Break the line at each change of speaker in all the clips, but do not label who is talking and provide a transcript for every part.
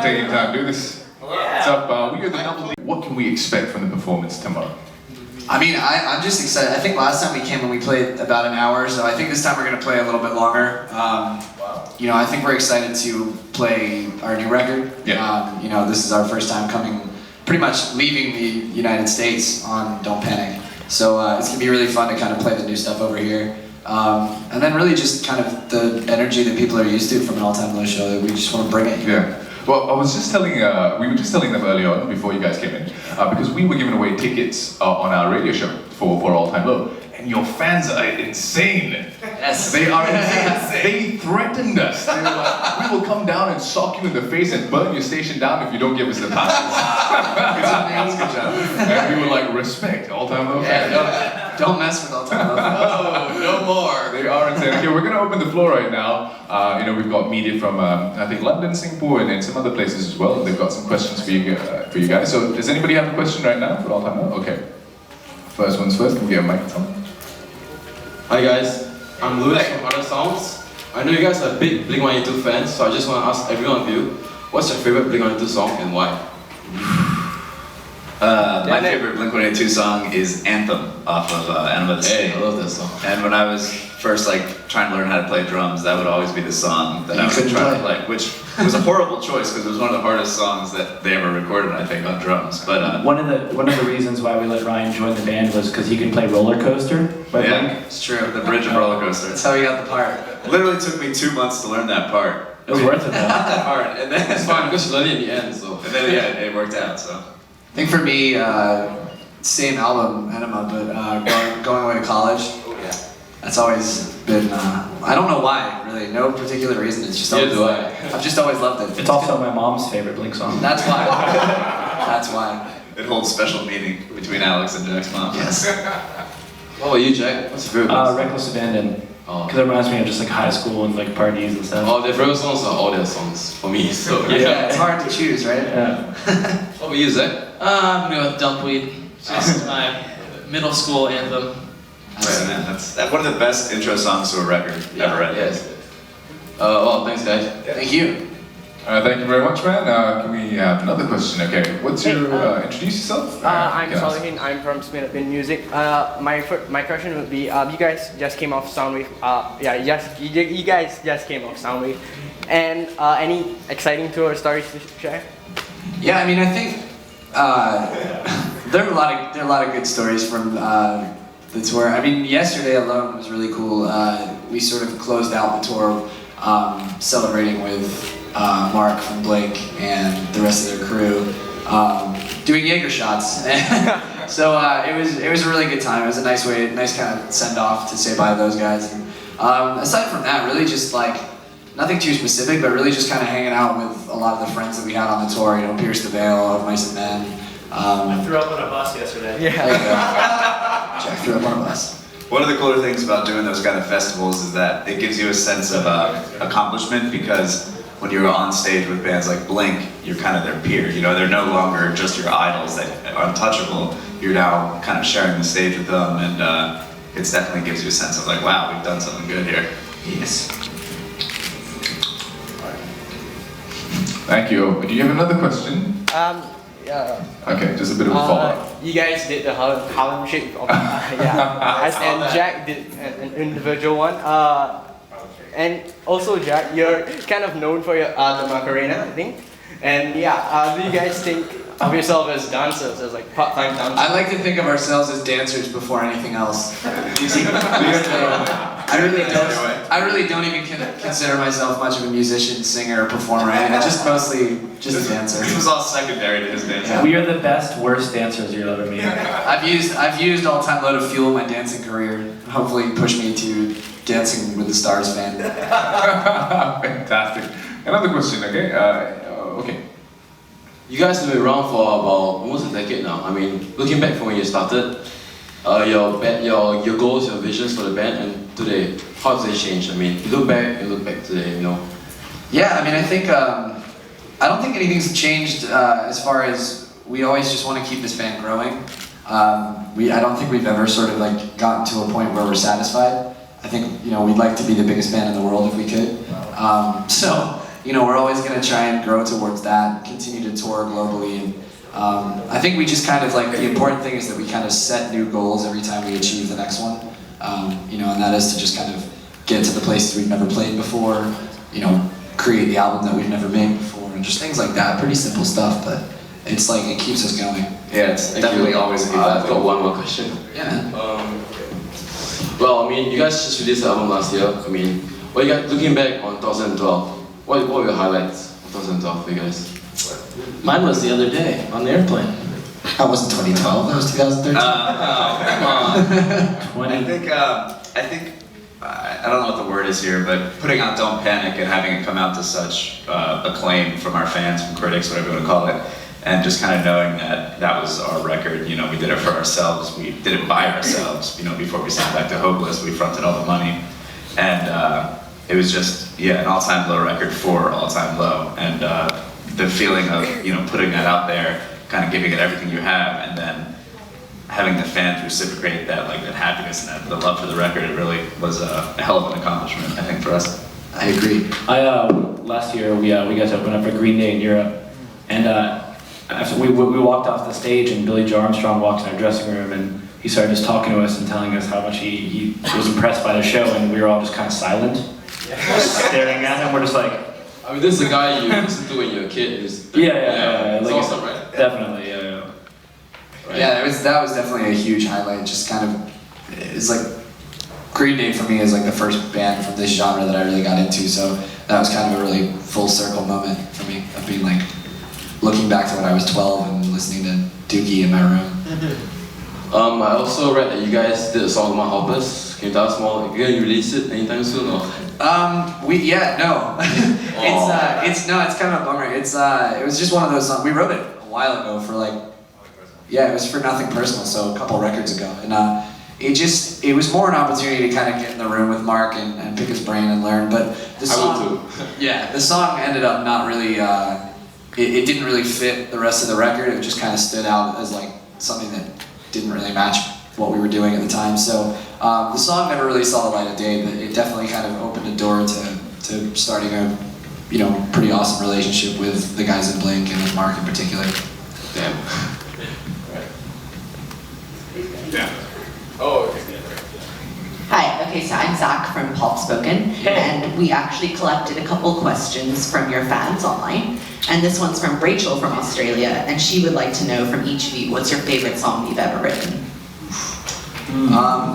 taking time to do this. What's up? We are the Double D. What can we expect from the performance tomorrow?
I mean, I'm just excited. I think last time we came and we played about an hour, so I think this time we're going to play a little bit longer. You know, I think we're excited to play our new record.
Yeah.
You know, this is our first time coming, pretty much leaving the United States on Don't Panic. So it's going to be really fun to kind of play the new stuff over here. And then really just kind of the energy that people are used to from an all-time low show, that we just want to bring it.
Yeah. Well, I was just telling, we were just telling them earlier on, before you guys came in, because we were giving away tickets on our radio show for All Time Low, and your fans are insane.
Yes.
They are insane. They threatened us. They were like, we will come down and sock you in the face and burn your station down if you don't give us the passes. Good job. And we were like, respect, All Time Low fans.
Yeah, don't mess with All Time Low.
Oh, no more. They are insane. Okay, we're going to open the floor right now. You know, we've got media from, I think, London, Singapore, and some other places as well. They've got some questions for you guys. So, does anybody have a question right now for All Time Low? Okay. First one's first. Can we get a microphone?
Hi guys, I'm Louis from Other Songs. I know you guys are big Blink-182 fans, so I just want to ask every one of you, what's your favorite Blink-182 song and why?
My favorite Blink-182 song is Anthem off of Enema of the State.
I love that song.
And when I was first trying to learn how to play drums, that would always be the song that I would try to play, which was a horrible choice because it was one of the hardest songs that they ever recorded, I think, on drums. But
one of the reasons why we let Ryan join the band was because he could play Roller Coaster by Blink.
It's true. The Bridge of Roller Coaster.
That's how he got the part.
It literally took me 2 months to learn that part.
It was worth it though.
That part, and then
It's fine because you learn it in the end, so.
And then yeah, it worked out. So.
I think for me, same album, Enema, but going away to college.
Yeah.
That's always been, I don't know why, really, no particular reason, it's just always, I've just always loved it.
It's also my mom's favorite Blink song.
That's why. That's why.
It holds special meaning between Alex and Jack's mom.
Yes.
What about you, Jack? What's your favorite?
Reckless Abandon.
Oh.
Because it reminds me of just like high school and like parties and stuff.
Oh, their favorite songs are all their songs for me, so
Yeah, it's hard to choose, right?
Yeah.
What about you, Zach?
I'm gonna go with Dumpweed. Just my middle school anthem.
Right, man, that's one of the best intro songs to a record ever written.
Yes. Well, thanks guys.
Thank you.
Thank you very much, man. Can we have another question? Okay, what's your, introduce yourself?
I'm Solihin, I'm from Spin Up In Music. My question would be, you guys just came off Soundwave, you guys just came off Soundwave, and any exciting tour stories to share?
Yeah, I mean, I think there are a lot of good stories from the tour. I mean, yesterday alone was really cool. We sort of closed out the tour celebrating with Mark from Blink and the rest of their crew, doing Jaeger shots. So it was a really good time. It was a nice kind of send off to say bye to those guys. And, aside from that, really just like nothing too specific, but really just kind of hanging out with a lot of the friends that we had on the tour. You know, Pierce the Veil of Mice and Men.
I threw up on a bus yesterday.
Yeah. There you go. Jack threw up on a bus.
One of the cooler things about doing those kind of festivals is that it gives you a sense of accomplishment, because when you're on stage with bands like Blink, you're kind of their peer. You know, they're no longer just your idols that are untouchable. You're now kind of sharing the stage with them, and it definitely gives you a sense of like, wow, we've done something good here.
Yes.
Thank you. Do you have another question?
Yeah.
Okay, just a bit of a follow-up.
You guys did the Harlem Shake, and Jack did an individual one. And also, Jack, you're kind of known for your the Macarena, I think. And yeah, do you guys think of yourself as dancers, as like part-time dancers?
I like to think of ourselves as dancers before anything else. I really don't even consider myself much of a musician, singer, or performer. I'm just mostly just a dancer.
This was all secondary to his dance.
We are the best, worst dancers you'll ever meet.
I've used All Time Low to fuel my dancing career. Hopefully, push me to Dancing with the Stars fan.
Fantastic. Another question, okay? Okay.
You guys have been around for about almost a decade now. I mean, looking back from when you started, your goals, your visions for the band, and today, how has it changed? I mean, you look back today, you know.
Yeah, I mean, I think I don't think anything's changed as far as we always just want to keep this band growing. I don't think we've ever sort of like gotten to a point where we're satisfied. I think, you know, we'd like to be the biggest band in the world if we could. So, we're always gonna try and grow towards that, continue to tour globally, and I think we just kind of like, the important thing is that we kind of set new goals every time we achieve the next one, and that is to just kind of get to the places we've never played before, create the album that we've never made before, and just things like that. Pretty simple stuff, but it's like, it keeps us going.
Yeah, it's definitely always a
I've got one more question.
Yeah.
Well, I mean, you guys just released the album last year. I mean, what you guys looking back on 2012? What were your highlights of 2012 for you guys?
Mine was the other day on the airplane.
That wasn't 2012, that was 2013.
Come on.
I think I don't know what the word is here, but putting out Don't Panic and having it come out to such acclaim from our fans, from critics, whatever you want to call it, and just kind of knowing that that was our record. We did it for ourselves. We did it by ourselves. Before we signed back to Hopeless, we fronted all the money, and it was just an all-time low record for all-time low, and the feeling of putting that out there, kind of giving it everything you have, and then having the fans reciprocate that, like that happiness and that the love for the record, it really was a hell of an accomplishment, I think, for us.
I agree.
Last year we got to open up for Green Day in Europe, and after we walked off the stage, and Billy Joe Armstrong walked in our dressing room, and he started just talking to us and telling us how much he was impressed by the show, and we were all just kind of silent, staring at him. We're just like,
I mean, this is a guy you listened to when you were a kid.
yeah,
It's
like,
awesome, right?
Definitely, yeah.
Right.
Yeah, that was definitely a huge highlight. Just kind of, it's like, Green Day for me is like the first band from this genre that I really got into, so that was kind of a really full circle moment for me, of being like, looking back to when I was 12 and listening to Dookie in my room.
I also read that you guys did a song about Hopeless. Can you tell us more? Are you going to release it anytime soon? Or?
No. It's kind of a bummer. It was just one of those songs. We wrote it a while ago for it was for Nothing Personal, so a couple records ago. And it was more an opportunity to kind of get in the room with Mark and pick his brain and learn. But the song,
I would too.
Yeah, the song ended up not really, it didn't really fit the rest of the record. It just kind of stood out as like something that didn't really match what we were doing at the time. So the song never really saw the light of day, but it definitely kind of opened a door to starting a pretty awesome relationship with the guys in Blink and with Mark in particular.
Damn.
Yeah. Oh, okay.
Hi, okay, so I'm Zach from Pulp Spoken, and we actually collected a couple questions from your fans online. And this one's from Rachel from Australia, and she would like to know from each of you, what's your favorite song you've ever written?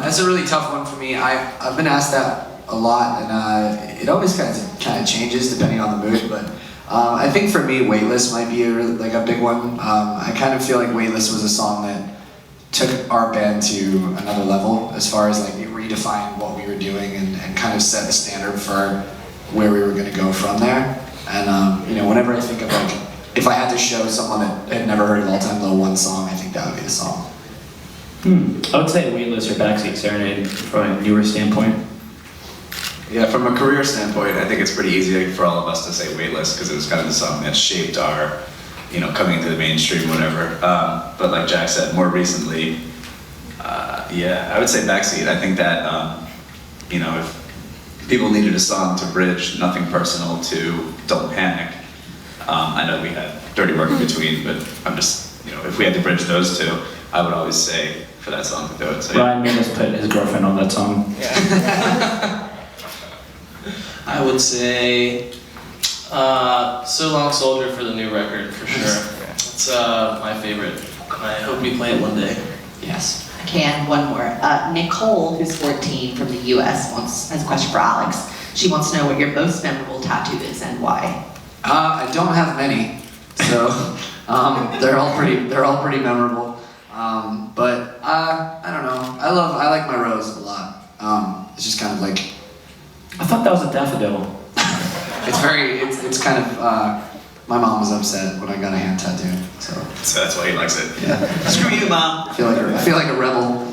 That's a really tough one for me. I've been asked that a lot, and it always kind of changes depending on the mood. But I think for me, Weightless might be a big one. I kind of feel like Weightless was a song that took our band to another level as far as like it redefined what we were doing and kind of set the standard for where we were going to go from there. And whenever I think of like, if I had to show someone that had never heard of All Time Low one song, I think that would be the song.
I would say Weightless or Backseat Serenade from a newer standpoint.
Yeah, from a career standpoint, I think it's pretty easy for all of us to say Weightless because it was kind of the song that shaped our, coming into the mainstream, whatever. But like Jack said, more recently, I would say Backseat. I think that, if people needed a song to bridge Nothing Personal to Don't Panic, I know we had Dirty Work in between, but I'm just, if we had to bridge those two, I would always say for that song to do it. So,
Ryan made us put his girlfriend on that song.
I would say So Long Soldier for the new record, for sure. It's my favorite. I hope we play it one day.
Yes.
Okay, and one more. Nicole, who's 14 from the US, has a question for Alex. She wants to know what your most memorable tattoo is and why.
I don't have many, so they're all pretty memorable. But I don't know. I like my rose a lot. It's just kind of like,
I thought that was a daffodil.
it's kind of. My mom was upset when I got a hand tattoo, so
that's why he likes it.
yeah.
Screw you, Mom.
I feel like a rebel.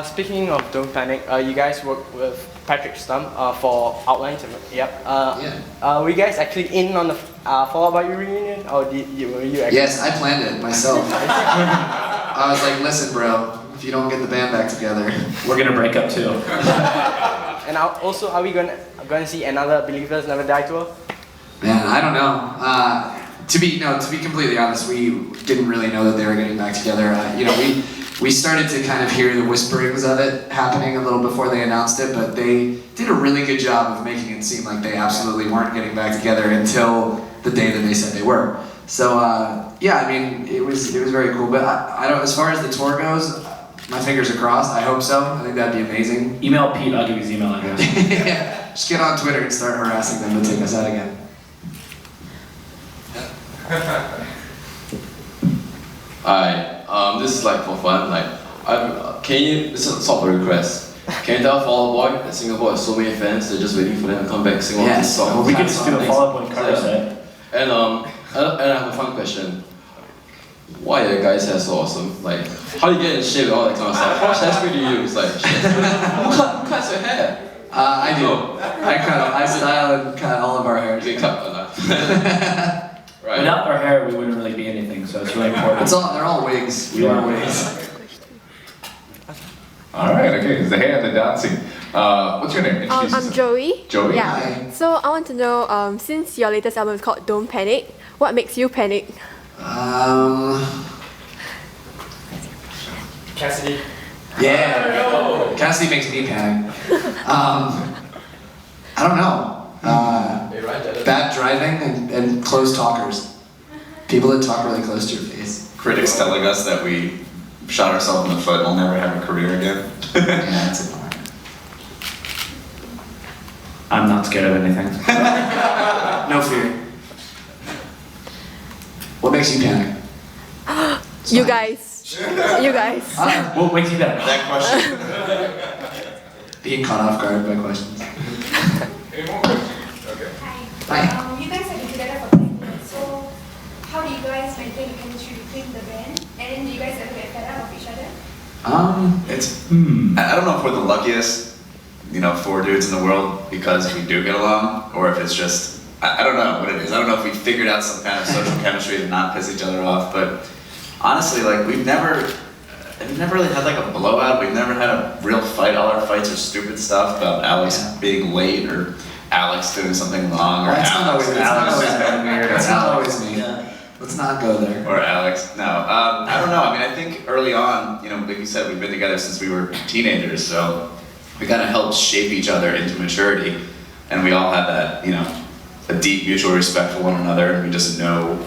Speaking of Don't Panic, you guys work with Patrick Stump for Outlines. Yep.
Yeah.
Were you guys actually in on the Fall Out Boy reunion, or were you actually?
Yes, I planned it myself. I was like, listen, bro, if you don't get the band back together,
We're gonna break up too.
And also, are we gonna see another Believers Never Die tour?
Man, I don't know. To be completely honest, we didn't really know that they were getting back together. We started to kind of hear the whisperings of it happening a little before they announced it, but they did a really good job of making it seem like they absolutely weren't getting back together until the day that they said they were. So yeah, I mean, it was very cool. But I don't. As far as the tour goes, my fingers are crossed. I hope so. I think that'd be amazing.
Email Pete, I'll give you his email address.
Yeah, just get on Twitter and start harassing them to take us out again.
Alright, this is like for fun. This is a sort of request. Can you tell Fall Out Boy that Singapore has so many fans, they're just waiting for them to come back sing all these
Yes.
songs?
We could just do a follow-up on cover set.
And I have a fun question. Why are your guys' hair so awesome? Like, how do you get in shape and all that kind of stuff? How much hairspray do you use? Like, who cuts your hair?
I do. I style and cut all of our hair.
You can cut enough. Right.
Without our hair, we wouldn't really be anything, so it's really important.
They're all wigs. We wear wigs.
Alright, okay, it's the hair and the dancing. What's your name? Introduce
I'm
yourself.
Joey.
Joey?
Yeah.
Hi.
So I want to know, since your latest album is called Don't Panic, what makes you panic?
Cassidy.
Yeah. Cassidy makes me panic. I don't know. Bad driving and close talkers. People that talk really close to your face.
Critics telling us that we shot ourselves in the foot and we'll never have a career again.
Yeah, that's a bummer.
I'm not scared of anything.
No fear. What makes you panic?
You guys. You guys.
What makes you panic?
That question.
Being caught off guard by questions.
Any more questions? Okay.
Hi.
You guys have been together for 10 years, so how do you guys maintain the chemistry between the band? And then do you guys ever get fed up of each other?
I don't know if we're the luckiest, 4 dudes in the world because we do get along, or if it's just, I don't know what it is. I don't know if we figured out some kind of social chemistry to not piss each other off, but honestly, like, we've never really had like a blowout. We've never had a real fight. All our fights are stupid stuff about Alex being late or Alex doing something wrong, or
It's not always me. It's not always me.
Yeah.
Let's not go there.
Or Alex. No, I don't know. I mean, I think early on, like you said, we've been together since we were teenagers, so we kind of helped shape each other into maturity, and we all have that, a deep mutual respect for one another, and we just know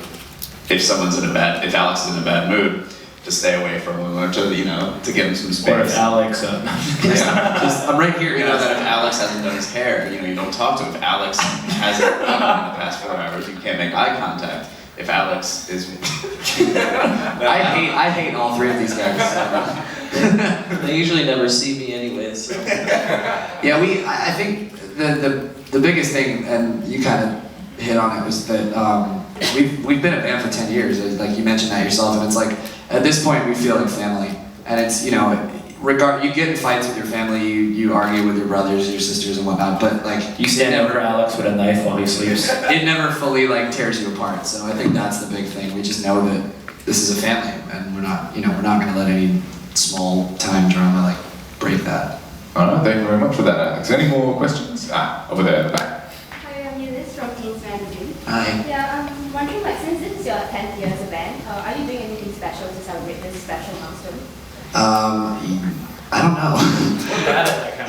if Alex is in a bad mood, to stay away from him, or to give him some space.
Or if Alex...
I'm right here.
You know that if Alex hasn't done his hair, you don't talk to him. If Alex hasn't done it in the past 4 hours, you can't make eye contact. If Alex is...
I hate all 3 of these guys.
They usually never see me anyway, so.
Yeah, I think the biggest thing, and you kind of hit on it, was that we've been a band for 10 years. Like you mentioned that yourself, and it's like at this point we feel like family, and it's you get in fights with your family, you argue with your brothers, your sisters, and whatnot, but like
You stand over Alex with a knife while he sleeps.
it never fully like tears you apart. So I think that's the big thing. We just know that this is a family, and we're not going to let any small time drama like break that.
Alright, thank you very much for that, Alex. Any more questions? Over there at the back.
Hi, I'm Eunice from Teens Magazine.
Hi.
Yeah, I'm wondering, since this is your 10th year as a band, are you doing anything special to celebrate this special milestone?
I don't know.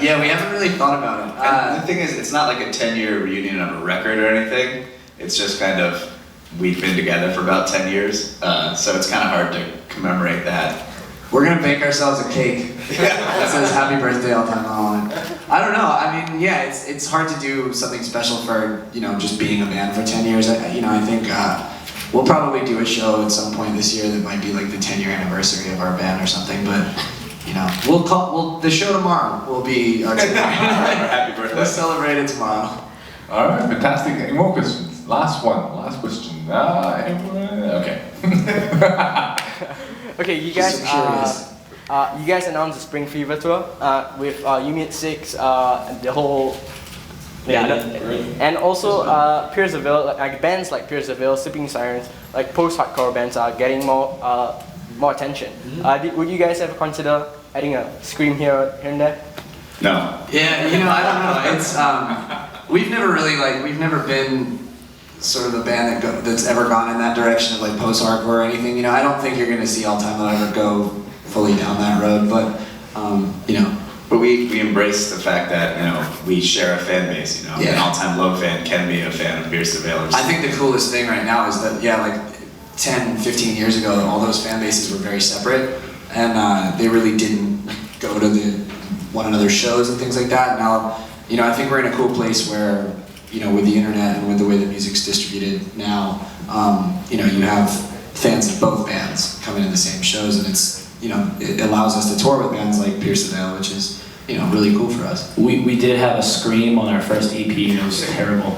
Yeah, we haven't really thought about it.
And the thing is, it's not like a 10-year reunion of a record or anything. It's just kind of, we've been together for about 10 years, so it's kind of hard to commemorate that.
We're gonna bake ourselves a cake that says "Happy Birthday" all time on it. I don't know. I mean, yeah, it's hard to do something special for just being a band for 10 years. I think we'll probably do a show at some point this year that might be like the 10-year anniversary of our band or something. But the show tomorrow will be our
Happy birthday.
We'll celebrate it tomorrow.
Alright, fantastic. Any more questions? Last question. Okay.
Okay, you guys.
Just curious.
You guys announced the Spring Fever tour with Unit 6 and the whole. And also Pierceville, like bands like Pierceville, Sipping Sirens, like post-hardcore bands are getting more attention. Would you guys ever consider adding a scream here and there?
No.
Yeah, you know, I don't know. It's we've never been sort of a band that's ever gone in that direction of like post-hardcore or anything. You know, I don't think you're gonna see All Time Low ever go fully down that road, but you know.
But we embrace the fact that, you know, we share a fan base, you know.
Yeah.
An All-Time Low fan can be a fan of Beer Surveillors.
I think the coolest thing right now is that, yeah, like 10, 15 years ago, all those fan bases were very separate, and they really didn't go to one another's shows and things like that. Now, you know, I think we're in a cool place where, you know, with the internet and with the way that music's distributed now, you know, you have fans of both bands coming to the same shows, and it's, you know, it allows us to tour with bands like Pierce the Veil, which is, you know, really cool for us.
We did have a Scream on our first EP, and it was terrible.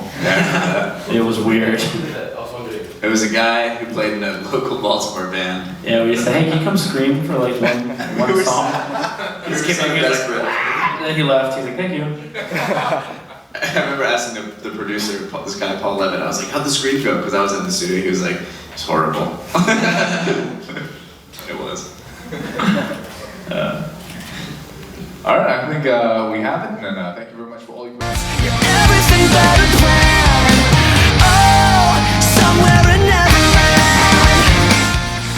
It was weird.
It was a guy who played in a local Baltimore band.
Yeah, we just said, hey, can you come Scream for like one song?
He was so desperate.
And then he left. He's like, thank you.
I remember asking the producer, this guy Paul Levitt, I was like, how'd the Scream go? Because I was in the studio. He was like, it's horrible. It was.
All right, I think we have it, and thank you very much for all your questions.